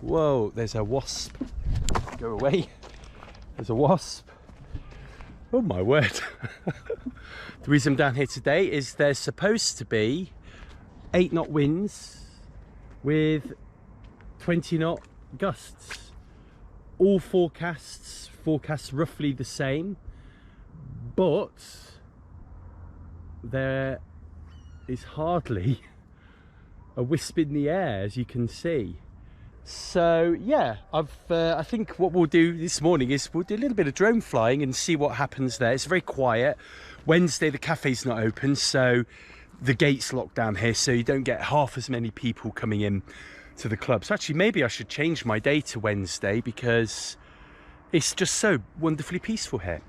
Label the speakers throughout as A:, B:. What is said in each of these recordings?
A: Whoa, there's a wasp. Go away. There's a wasp. Oh my word. The reason I'm down here today is there's supposed to be 8-knot winds with 20-knot gusts. All forecasts roughly the same, but there is hardly a wisp in the air, as you can see. So yeah, I think what we'll do this morning is we'll do a little bit of drone flying and see what happens there. It's very quiet. Wednesday the cafe's not open, so the gate's locked down here, so you don't get half as many people coming in to the club. So actually maybe I should change my day to Wednesday because it's just so wonderfully peaceful here.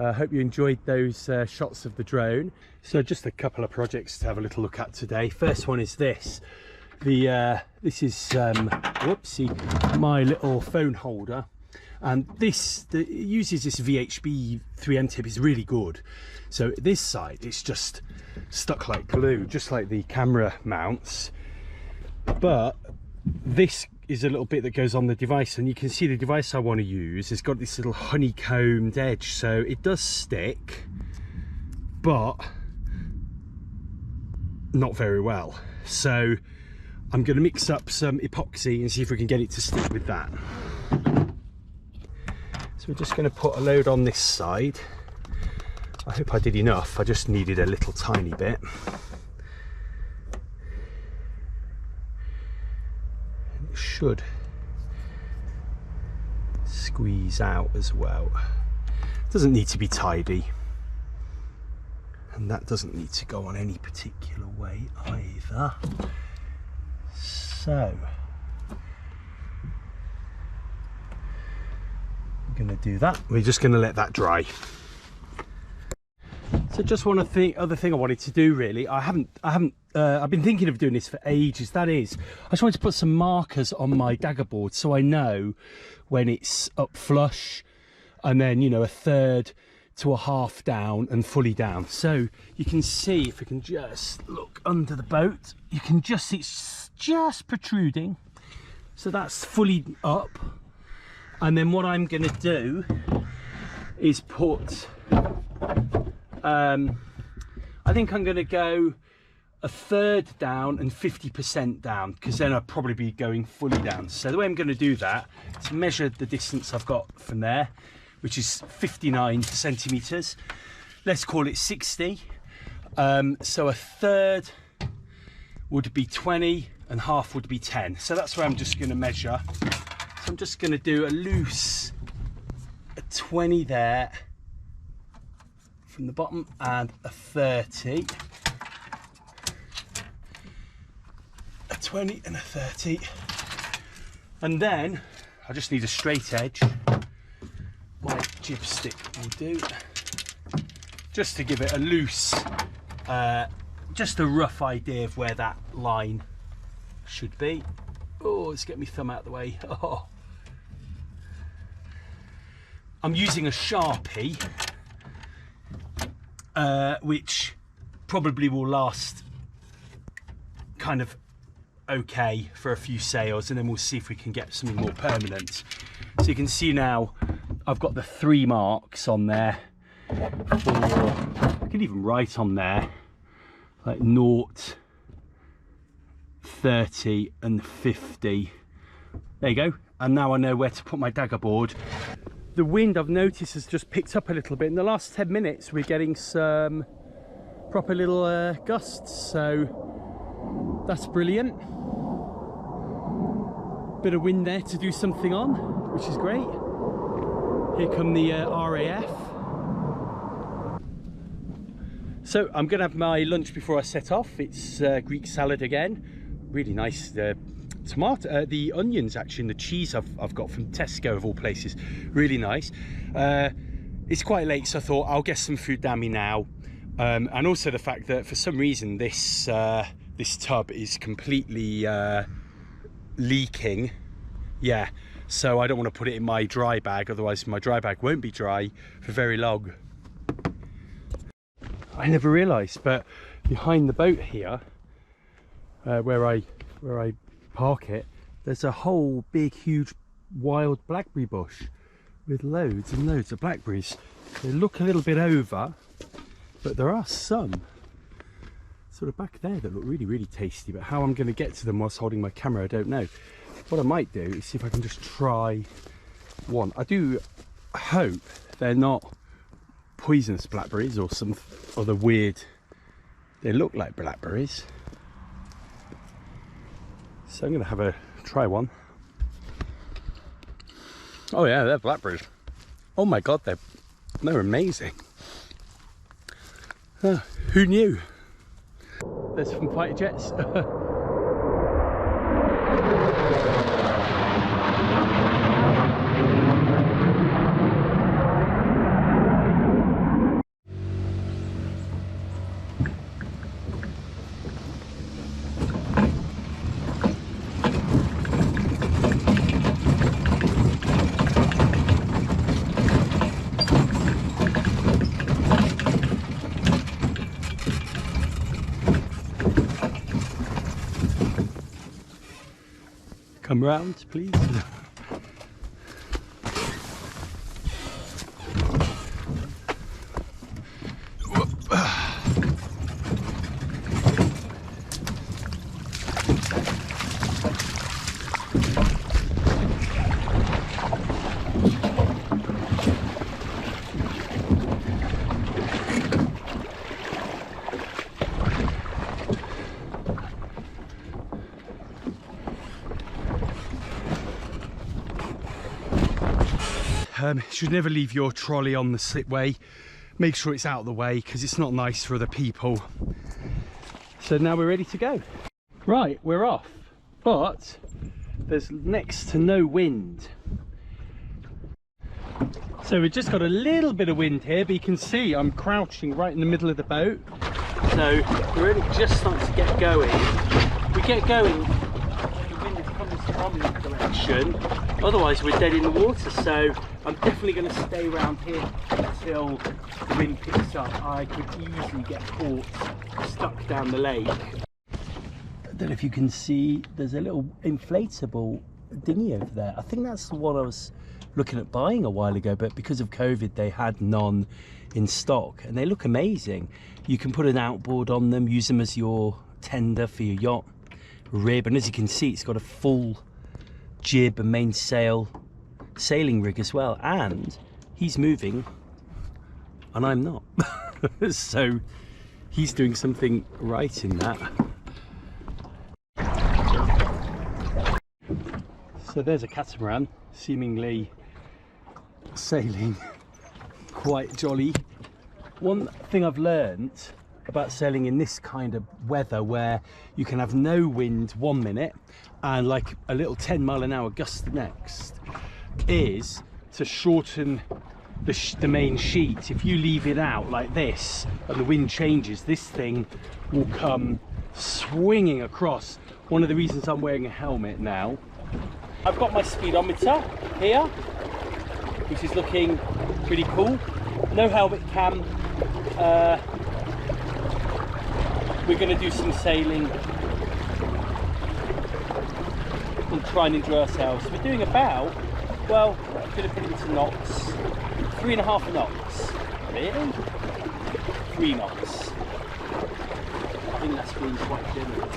A: I hope you enjoyed those shots of the drone. So just a couple of projects to have a little look at today. First one is this. This is whoopsie, my little phone holder, and it uses this VHB 3M tip. Is really good. So this side it's just stuck like glue, just like the camera mounts, but this is a little bit that goes on the device, and you can see the device I want to use has got this little honeycombed edge, so it does stick, but not very well. So I'm going to mix up some epoxy and see if we can get it to stick with that. So we're just going to put a load on this side. I hope I did enough. I just needed a little tiny bit. Should squeeze out as well. Doesn't need to be tidy, and that doesn't need to go on any particular way either. So I'm going to do that. We're just going to let that dry. So just one other thing I wanted to do, really. I've been thinking of doing this for ages. That is, I just wanted to put some markers on my daggerboard so I know when it's up flush, and then, you know, a third to a half down and fully down. So you can see, if we can just look under the boat, you can just see it's just protruding. So that's fully up. And then what I'm going to do is put I think I'm going to go a third down and 50% down, because then I'll probably be going fully down. So the way I'm going to do that is measure the distance I've got from there, which is 59 centimeters. Let's call it 60. So a third would be 20 and half would be 10. So that's where I'm just going to measure. So I'm just going to do a loose 20 there from the bottom and a 30. A 20 and a 30. And then I just need a straight edge. My jib stick will do. just to give it a loose, just a rough idea of where that line should be. Oh, let's get my thumb out of the way. Oh. I'm using a Sharpie, which probably will last kind of okay for a few sails, and then we'll see if we can get something more permanent. So you can see now I've got the 3 marks on there for, I can even write on there like 0, 30 and 50. There you go. And now I know where to put my dagger board. The wind, I've noticed, has just picked up a little bit. In the last 10 minutes we're getting some proper little gusts, so that's brilliant. Bit of wind there to do something on, which is great. Here come the RAF. So I'm gonna have my lunch before I set off. It's Greek salad again, really nice. Tomato, the onions actually, and the cheese I've got from Tesco of all places, really nice. It's quite late, so I thought I'll get some food down me now, and also the fact that for some reason this this tub is completely leaking. Yeah, so I don't want to put it in my dry bag, otherwise my dry bag won't be dry for very long. I never realised, but behind the boat here, where I park it, there's a whole big huge wild blackberry bush with loads and loads of blackberries. They look a little bit over, but there are some sort of back there that look really tasty, but how I'm going to get to them whilst holding my camera I don't know. What I might do is see if I can just try one. I do hope they're not poisonous blackberries or some other weird, they look like blackberries. So I'm going to have a try one. Oh yeah, they're blackberries. Oh my god, they're amazing. Who knew? There's some fighter jets. Come round, please. You should never leave your trolley on the slipway. Make sure it's out of the way because it's not nice for other people. So now we're ready to go. Right, we're off, but there's next to no wind. So we've just got a little bit of wind here, but you can see I'm crouching right in the middle of the boat. So we're only just starting to get going. We get going, the wind is coming from that direction. Otherwise we're dead in the water, so I'm definitely going to stay around here until the wind picks up. I could easily get caught stuck down the lake. I don't know if you can see, there's a little inflatable dinghy over there. I think that's the one I was looking at buying a while ago, but because of COVID they had none in stock, and they look amazing. You can put an outboard on them, use them as your tender for your yacht rib, and as you can see it's got a full jib and mainsail sailing rig as well, and he's moving and I'm not. So he's doing something right in that. So there's a catamaran seemingly sailing quite jolly. One thing I've learned about sailing in this kind of weather, where you can have no wind 1 minute and like a little 10 mile an hour gust the next, is to shorten the main sheet. If you leave it out like this and the wind changes, this thing will come swinging across. One of the reasons I'm wearing a helmet now. I've got my speedometer here, which is looking pretty cool. No helmet cam. We're going to do some sailing and try and enjoy ourselves. We're doing about, well, I'm going to put it into knots, 3.5 knots. Really? 3 knots. I think that's being quite generous.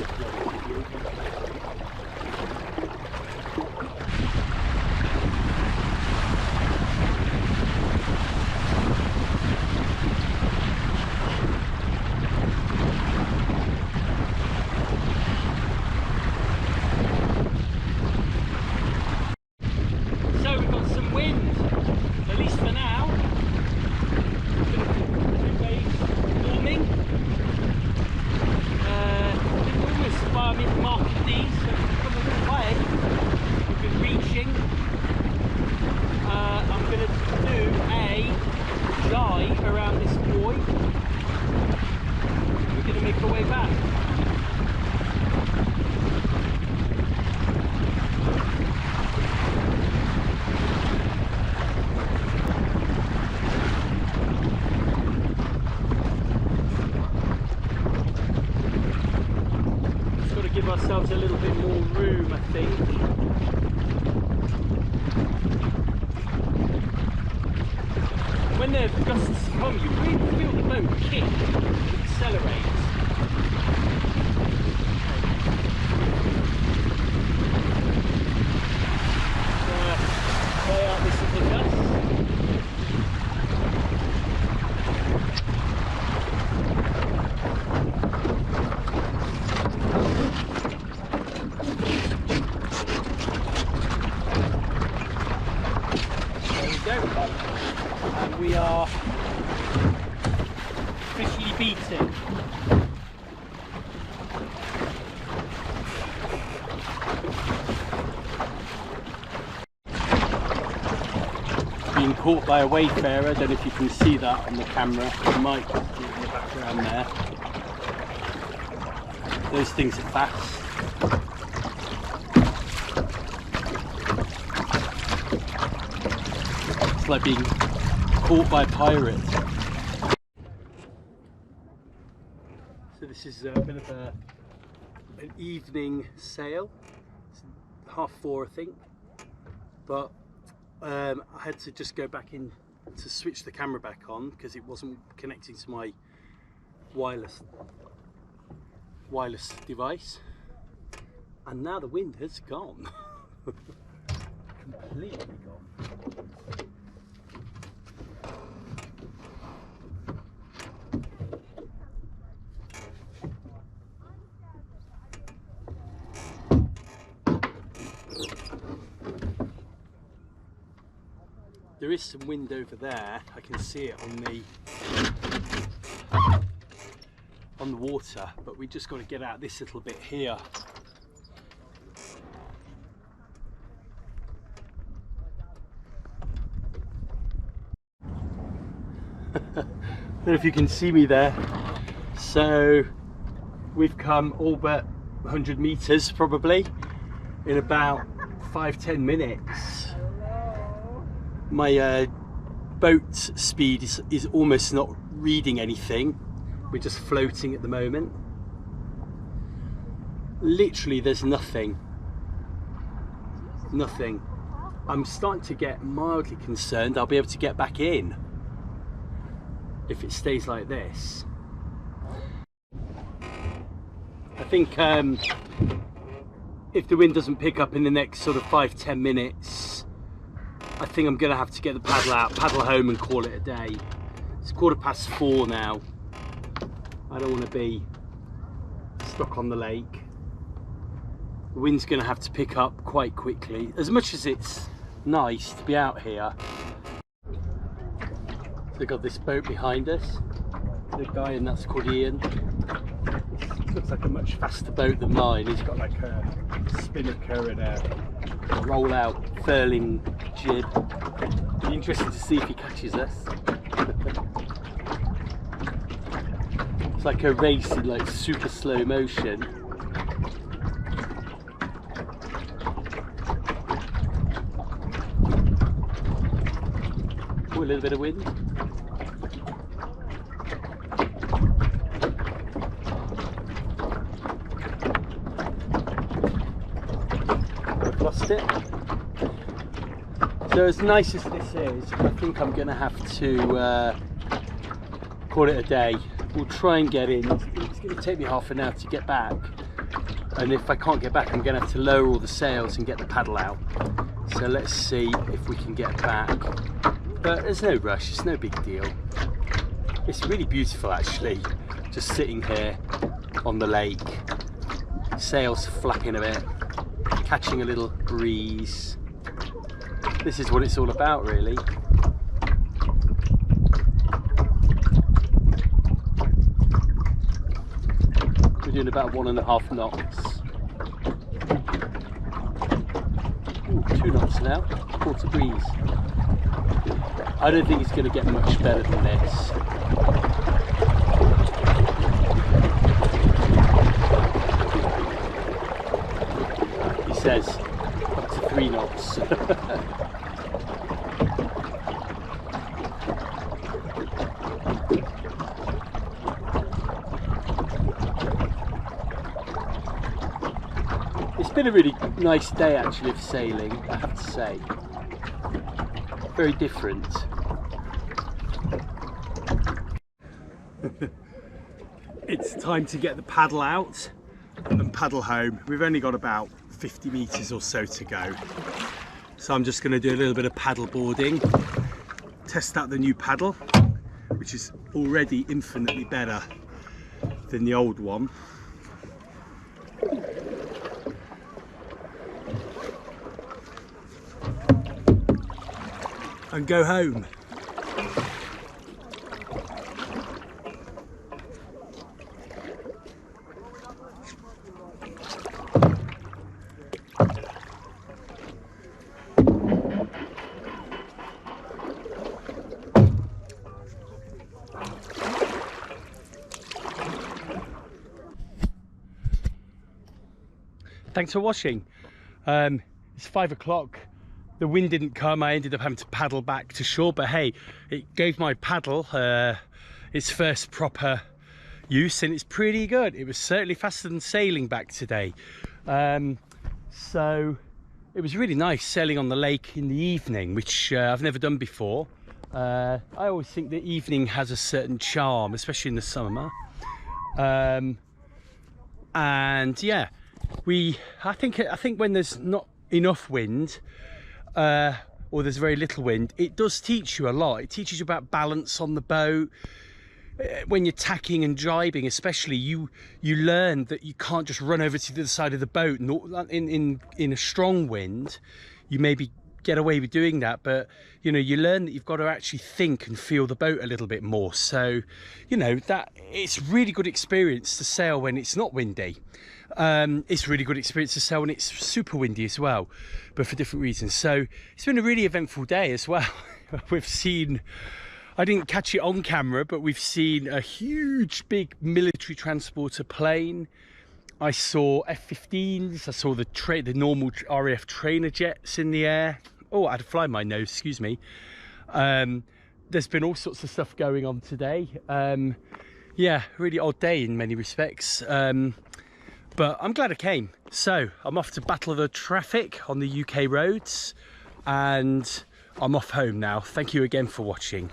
A: Give ourselves a little bit more room, I think. When the gusts come, you really feel the boat kick, accelerate. Try out this little gust. And we are officially beating. Being caught by a wayfarer. I don't know if you can see that on the camera. You might see it in the background there. Those things are fast. It's like being caught by a pirate. So this is a bit of an evening sail. It's 4:30 I think. But I had to just go back in to switch the camera back on because it wasn't connecting to my wireless device. And now the wind has gone. Completely gone. There is some wind over there. I can see it on the water, but we just got to get out this little bit here. I don't know if you can see me there. So we've come all but 100 meters probably in about 5-10 minutes. My boat speed is almost not reading anything. We're just floating at the moment. Literally there's nothing. Nothing. I'm starting to get mildly concerned I'll be able to get back in if it stays like this. I think if the wind doesn't pick up in the next sort of 5-10 minutes, I think I'm gonna have to get the paddle out, paddle home and call it a day. It's 4:15 now. I don't want to be stuck on the lake. The wind's gonna have to pick up quite quickly. As much as it's nice to be out here. So we've got this boat behind us. The guy in that's called Ian. Looks like a much faster boat than mine. He's got like a spinnaker and a roll out furling jib. Be interesting to see if he catches us. It's like a race in like super slow motion. Oh, a little bit of wind. I've lost it. So as nice as this is, I think I'm going to have to call it a day. We'll try and get in. It's going to take me half an hour to get back, and if I can't get back, I'm going to have to lower all the sails and get the paddle out. So let's see if we can get back, but there's no rush, it's no big deal. It's really beautiful actually, just sitting here on the lake, sails flapping a bit, catching a little breeze. This is what it's all about really. Doing about 1.5 knots. Ooh, 2 knots now, quarter breeze. I don't think it's going to get much better than this. He says up to 3 knots. It's been a really nice day actually of sailing, I have to say. Very different. It's time to get the paddle out and paddle home. We've only got about 50 meters or so to go. So I'm just going to do a little bit of paddle boarding, test out the new paddle, which is already infinitely better than the old one. And go home. Thanks for watching. It's 5 o'clock. The wind didn't come. I ended up having to paddle back to shore, but hey, it gave my paddle its first proper use, and it's pretty good. It was certainly faster than sailing back today. So it was really nice sailing on the lake in the evening, which I've never done before. I always think the evening has a certain charm, especially in the summer. And yeah, I think when there's not enough wind, or there's very little wind, it does teach you a lot. It teaches you about balance on the boat. When you're tacking and jibing especially, you learn that you can't just run over to the other side of the boat. In a strong wind, you maybe get away with doing that, but you know, you learn that you've got to actually think and feel the boat a little bit more. So you know, that it's really good experience to sail when it's not windy. It's really good experience to sail when it's super windy as well, but for different reasons. So it's been a really eventful day as well. We've seen, I didn't catch it on camera, but we've seen a huge big military transporter plane. I saw F-15s, I saw the normal RAF trainer jets in the air. Oh, I had a fly in my nose, excuse me. There's been all sorts of stuff going on today. Yeah, really odd day in many respects. But I'm glad I came. So I'm off to battle the traffic on the UK roads, and I'm off home now. Thank you again for watching.